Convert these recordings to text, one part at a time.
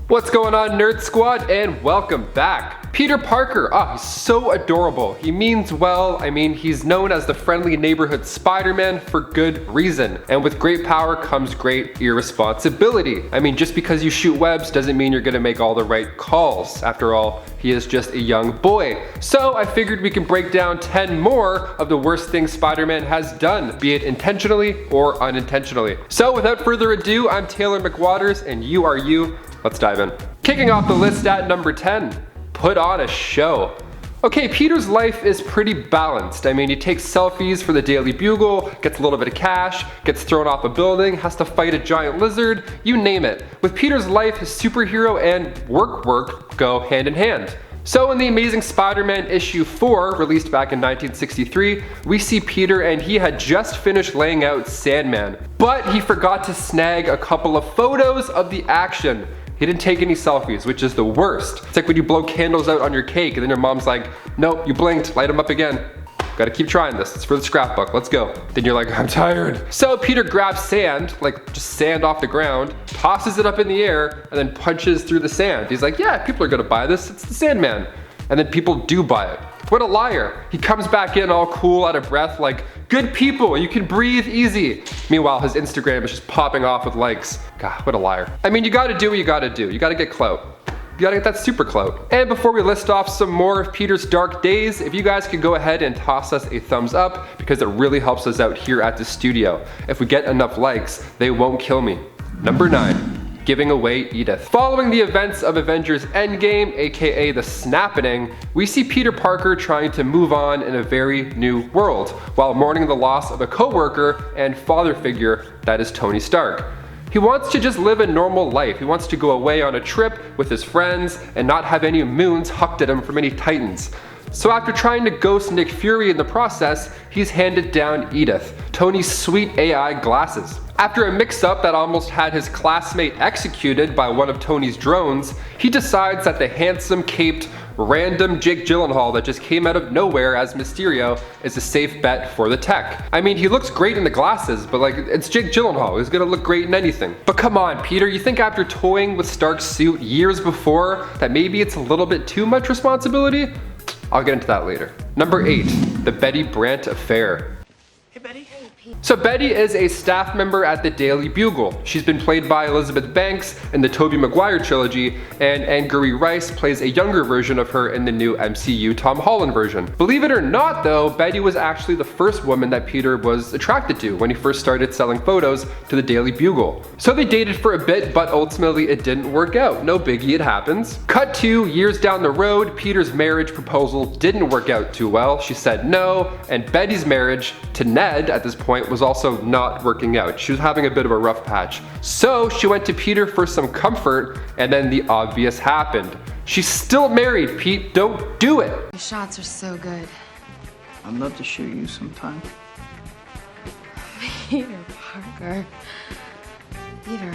What's going on, Nerd Squad, and welcome back. Peter Parker, he's so adorable. He means well. I mean, he's known as the friendly neighborhood Spider-Man for good reason. And with great power comes great irresponsibility. I mean, just because you shoot webs doesn't mean you're gonna make all the right calls. After all, he is just a young boy. So I figured we can break down 10 more of the worst things Spider-Man has done, be it intentionally or unintentionally. So without further ado, I'm Taylor McWatters and you are you. Let's dive in. Kicking off the list at number 10, put on a show. Okay, Peter's life is pretty balanced. I mean, he takes selfies for the Daily Bugle, gets a little bit of cash, gets thrown off a building, has to fight a giant lizard, you name it. With Peter's life, his superhero and work go hand in hand. So in the Amazing Spider-Man issue 4, released back in 1963, we see Peter and he had just finished laying out Sandman. But he forgot to snag a couple of photos of the action. He didn't take any selfies, which is the worst. It's like when you blow candles out on your cake and then your mom's like, nope, you blinked, light them up again. Gotta keep trying this, it's for the scrapbook, let's go. Then you're like, I'm tired. So Peter grabs sand, like just sand off the ground, tosses it up in the air, and then punches through the sand. He's like, yeah, people are gonna buy this, it's the Sandman. And then people do buy it. What a liar. He comes back in all cool, out of breath, like, good people, you can breathe easy. Meanwhile, his Instagram is just popping off with likes. God, what a liar. I mean, you gotta do what you gotta do. You gotta get clout. You gotta get that super clout. And before we list off some more of Peter's dark days, if you guys could go ahead and toss us a thumbs up, because it really helps us out here at the studio. If we get enough likes, they won't kill me. Number 9. Giving away EDITH. Following the events of Avengers Endgame, aka the Snappening, we see Peter Parker trying to move on in a very new world, while mourning the loss of a co-worker and father figure that is Tony Stark. He wants to just live a normal life. He wants to go away on a trip with his friends and not have any moons hucked at him from any Titans. So after trying to ghost Nick Fury in the process, he's handed down EDITH, Tony's sweet AI glasses. After a mix-up that almost had his classmate executed by one of Tony's drones, he decides that the handsome, caped, random Jake Gyllenhaal that just came out of nowhere as Mysterio is a safe bet for the tech. I mean, he looks great in the glasses, but like, it's Jake Gyllenhaal, he's gonna look great in anything. But come on, Peter, you think after toying with Stark's suit years before that maybe it's a little bit too much responsibility? I'll get into that later. Number 8, the Betty Brant affair. Hey, Betty. So Betty is a staff member at the Daily Bugle. She's been played by Elizabeth Banks in the Tobey Maguire trilogy, and Angourie Rice plays a younger version of her in the new MCU Tom Holland version. Believe it or not though, Betty was actually the first woman that Peter was attracted to when he first started selling photos to the Daily Bugle. So they dated for a bit, but ultimately it didn't work out. No biggie, it happens. Cut to years down the road, Peter's marriage proposal didn't work out too well. She said no, and Betty's marriage to Ned at this point was also not working out. She was having a bit of a rough patch. So she went to Peter for some comfort, and then the obvious happened. She's still married, Pete. Don't do it. Your shots are so good. I'd love to shoot you sometime. Peter Parker. Peter.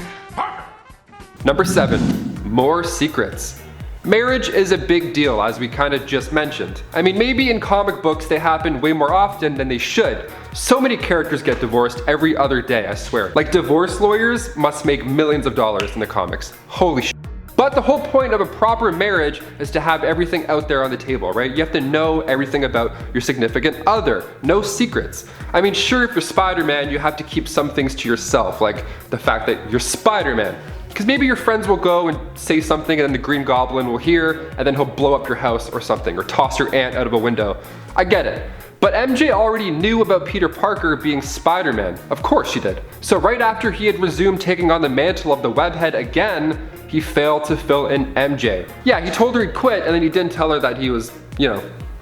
Number 7, more secrets. Marriage is a big deal, as we kind of just mentioned. I mean, maybe in comic books they happen way more often than they should. So many characters get divorced every other day, I swear. Like, divorce lawyers must make millions of dollars in the comics. Holy shit. But the whole point of a proper marriage is to have everything out there on the table, right? You have to know everything about your significant other. No secrets. I mean, sure, if you're Spider-Man, you have to keep some things to yourself, like the fact that you're Spider-Man. Because maybe your friends will go and say something and then the Green Goblin will hear and then he'll blow up your house or something, or toss your aunt out of a window. I get it. But MJ already knew about Peter Parker being Spider-Man. Of course she did. So right after he had resumed taking on the mantle of the webhead again, he failed to fill in MJ. Yeah, he told her he'd quit and then he didn't tell her that he was,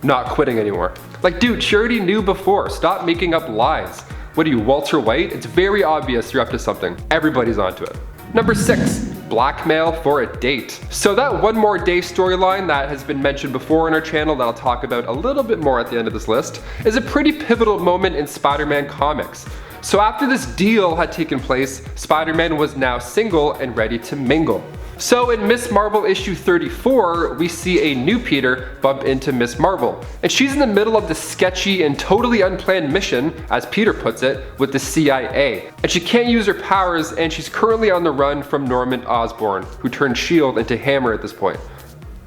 not quitting anymore. Like, dude, she already knew before. Stop making up lies. What are you, Walter White? It's very obvious you're up to something. Everybody's onto it. Number 6, blackmail for a date. So that One More Day storyline that has been mentioned before in our channel that I'll talk about a little bit more at the end of this list is a pretty pivotal moment in Spider-Man comics. So after this deal had taken place, Spider-Man was now single and ready to mingle. So in Miss Marvel issue 34, we see a new Peter bump into Miss Marvel. And she's in the middle of this sketchy and totally unplanned mission, as Peter puts it, with the CIA. And she can't use her powers, and she's currently on the run from Norman Osborn, who turned S.H.I.E.L.D. into Hammer at this point.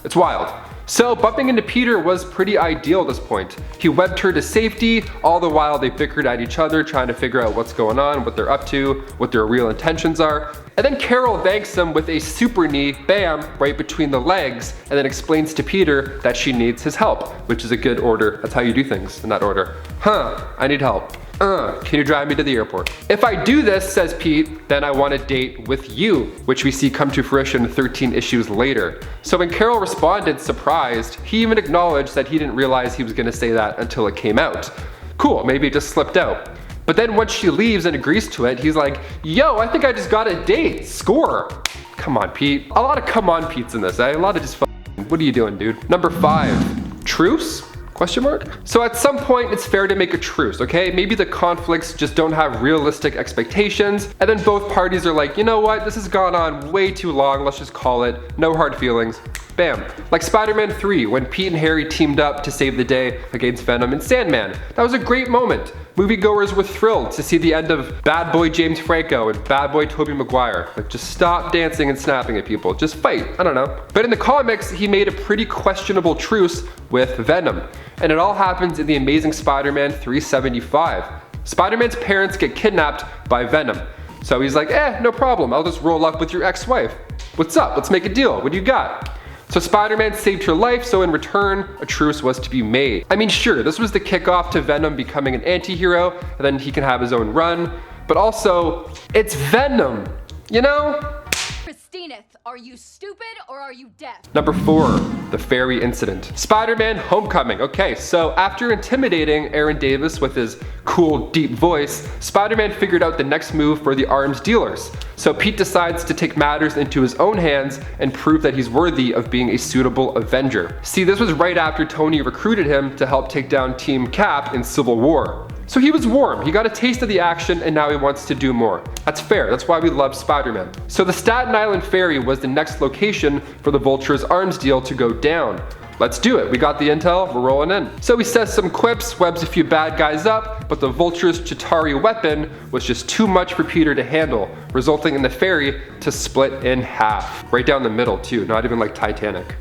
It's wild. So bumping into Peter was pretty ideal at this point. He webbed her to safety, all the while they bickered at each other trying to figure out what's going on, what they're up to, what their real intentions are. And then Carol thanks him with a super knee, bam, right between the legs, and then explains to Peter that she needs his help, which is a good order. That's how you do things in that order. I need help. Can you drive me to the airport? If I do this, says Pete, then I want a date with you, which we see come to fruition 13 issues later. So when Carol responded surprised, he even acknowledged that he didn't realize he was gonna say that until it came out. Cool, maybe it just slipped out. But then once she leaves and agrees to it, he's like, yo, I think I just got a date, score. Come on, Pete. A lot of come on Pete's in this, eh? A lot of just what are you doing, dude? Number 5, truce? Question mark? So at some point it's fair to make a truce, okay? Maybe the conflicts just don't have realistic expectations, and then both parties are like, you know what, this has gone on way too long, let's just call it, no hard feelings. Bam. Like Spider-Man 3, when Pete and Harry teamed up to save the day against Venom and Sandman. That was a great moment. Moviegoers were thrilled to see the end of Bad Boy James Franco and Bad Boy Tobey Maguire. Like, just stop dancing and snapping at people. Just fight. I don't know. But in the comics, he made a pretty questionable truce with Venom. And it all happens in the Amazing Spider-Man 375. Spider-Man's parents get kidnapped by Venom. So he's like, no problem. I'll just roll up with your ex-wife. What's up? Let's make a deal. What do you got? So Spider-Man saved her life, so in return, a truce was to be made. I mean, sure, this was the kickoff to Venom becoming an anti-hero, and then he can have his own run, but also, it's Venom, you know? Christineth, are you stupid or are you deaf? Number 4, the FERRY incident. Spider-Man Homecoming. Okay, so after intimidating Aaron Davis with his cool, deep voice, Spider-Man figured out the next move for the arms dealers. So Pete decides to take matters into his own hands and prove that he's worthy of being a suitable Avenger. See, this was right after Tony recruited him to help take down Team Cap in Civil War. So he was warm, he got a taste of the action, and now he wants to do more. That's fair, that's why we love Spider-Man. So the Staten Island Ferry was the next location for the Vulture's arms deal to go down. Let's do it, we got the intel, we're rolling in. So he says some quips, webs a few bad guys up, but the Vulture's Chitauri weapon was just too much for Peter to handle, resulting in the ferry to split in half. Right down the middle too, not even like Titanic.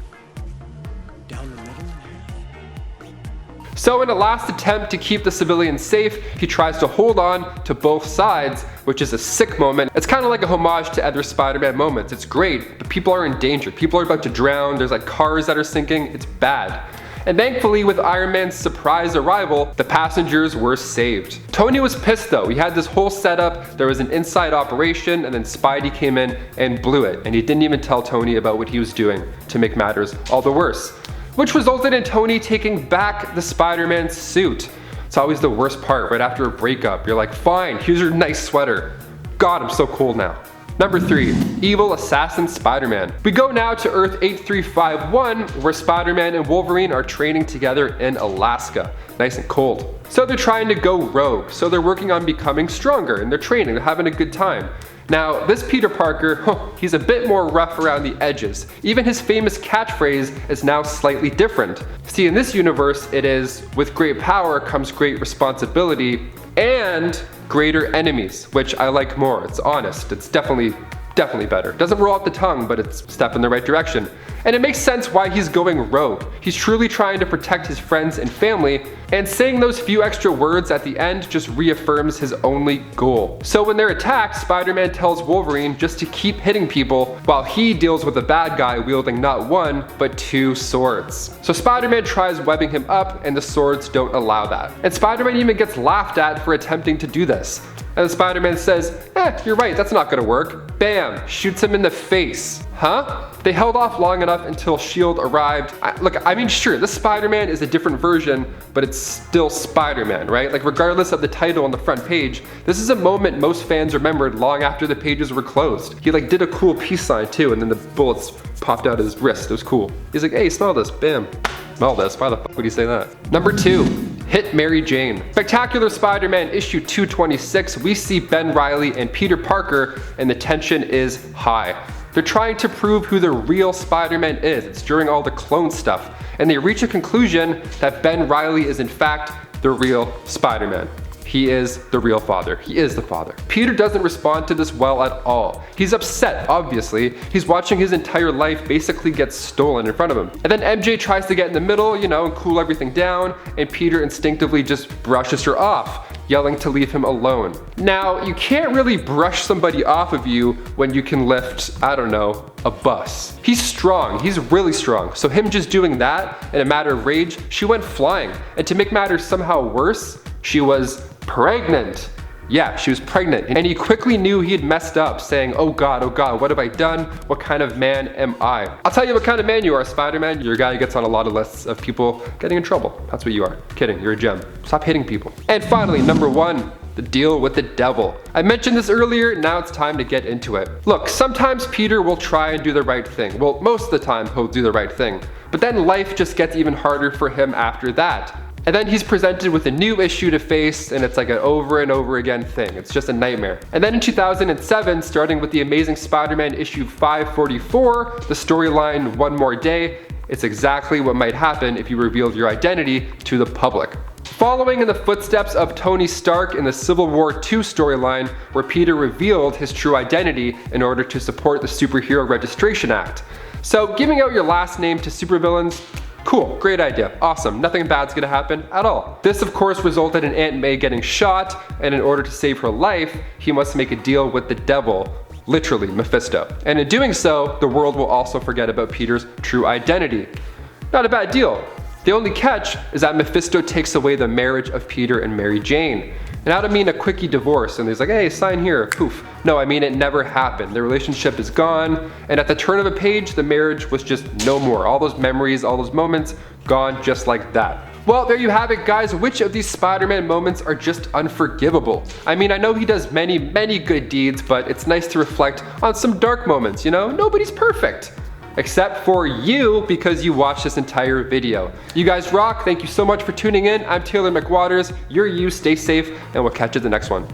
So in a last attempt to keep the civilians safe, he tries to hold on to both sides, which is a sick moment. It's kind of like a homage to other Spider-Man moments. It's great, but people are in danger. People are about to drown. There's like cars that are sinking. It's bad. And thankfully, with Iron Man's surprise arrival, the passengers were saved. Tony was pissed though. He had this whole setup. There was an inside operation, and then Spidey came in and blew it. And he didn't even tell Tony about what he was doing to make matters all the worse, which resulted in Tony taking back the Spider-Man suit. It's always the worst part, right after a breakup. You're like, fine, here's your nice sweater. God, I'm so cold now. Number 3, evil assassin Spider-Man. We go now to Earth 8351, where Spider-Man and Wolverine are training together in Alaska. Nice and cold. So they're trying to go rogue. So they're working on becoming stronger, and they're training, they're having a good time. Now, this Peter Parker, he's a bit more rough around the edges. Even his famous catchphrase is now slightly different. See, in this universe, it is, with great power comes great responsibility and greater enemies, which I like more. It's honest, it's definitely better. Doesn't roll off the tongue, but it's a step in the right direction. And it makes sense why he's going rogue. He's truly trying to protect his friends and family, and saying those few extra words at the end just reaffirms his only goal. So when they're attacked, Spider-Man tells Wolverine just to keep hitting people while he deals with a bad guy wielding not one, but 2 swords. So Spider-Man tries webbing him up, and the swords don't allow that. And Spider-Man even gets laughed at for attempting to do this. And Spider-Man says, you're right, that's not gonna work. Bam, shoots him in the face. Huh? They held off long enough until S.H.I.E.L.D. arrived. I mean, sure, this Spider-Man is a different version, but it's still Spider-Man, right? Like, regardless of the title on the front page, this is a moment most fans remembered long after the pages were closed. He like did a cool peace sign too, and then the bullets popped out his wrist. It was cool. He's like, hey, smell this, bam. Smell this, why the fuck would he say that? Number 2, hit Mary Jane. Spectacular Spider-Man issue 226, we see Ben Reilly and Peter Parker, and the tension is high. They're trying to prove who the real Spider-Man is. It's during all the clone stuff. And they reach a conclusion that Ben Reilly is in fact the real Spider-Man. He is the real father. He is the father. Peter doesn't respond to this well at all. He's upset, obviously. He's watching his entire life basically get stolen in front of him. And then MJ tries to get in the middle, you know, and cool everything down, and Peter instinctively just brushes her off, yelling to leave him alone. Now, you can't really brush somebody off of you when you can lift, I don't know, a bus. He's strong, he's really strong. So him just doing that in a matter of rage, she went flying. And to make matters somehow worse, she was pregnant. Yeah, she was pregnant. And he quickly knew he had messed up, saying, oh God, what have I done? What kind of man am I? I'll tell you what kind of man you are, Spider-Man. You're a guy who gets on a lot of lists of people getting in trouble. That's what you are. Kidding, you're a gem. Stop hitting people. And finally, number 1. The deal with the devil. I mentioned this earlier, now it's time to get into it. Look, sometimes Peter will try and do the right thing. Well, most of the time he'll do the right thing. But then life just gets even harder for him after that. And then he's presented with a new issue to face, and it's like an over and over again thing. It's just a nightmare. And then in 2007, starting with the Amazing Spider-Man issue 544, the storyline One More Day, it's exactly what might happen if you revealed your identity to the public. Following in the footsteps of Tony Stark in the Civil War II storyline, where Peter revealed his true identity in order to support the Superhero Registration Act. So giving out your last name to supervillains, cool, great idea, awesome, nothing bad's gonna happen at all. This of course resulted in Aunt May getting shot, and in order to save her life, he must make a deal with the devil, literally Mephisto. And in doing so, the world will also forget about Peter's true identity. Not a bad deal. The only catch is that Mephisto takes away the marriage of Peter and Mary Jane. And I don't mean a quickie divorce and he's like, hey, sign here, poof. No, I mean it never happened. The relationship is gone, and at the turn of a page, the marriage was just no more. All those memories, all those moments, gone just like that. Well, there you have it, guys. Which of these Spider-Man moments are just unforgivable? I mean, I know he does many, many good deeds, but it's nice to reflect on some dark moments, you know? Nobody's perfect. Except for you, because you watched this entire video. You guys rock. Thank you so much for tuning in. I'm Taylor McWatters. You're you. Stay safe, and we'll catch you at the next one.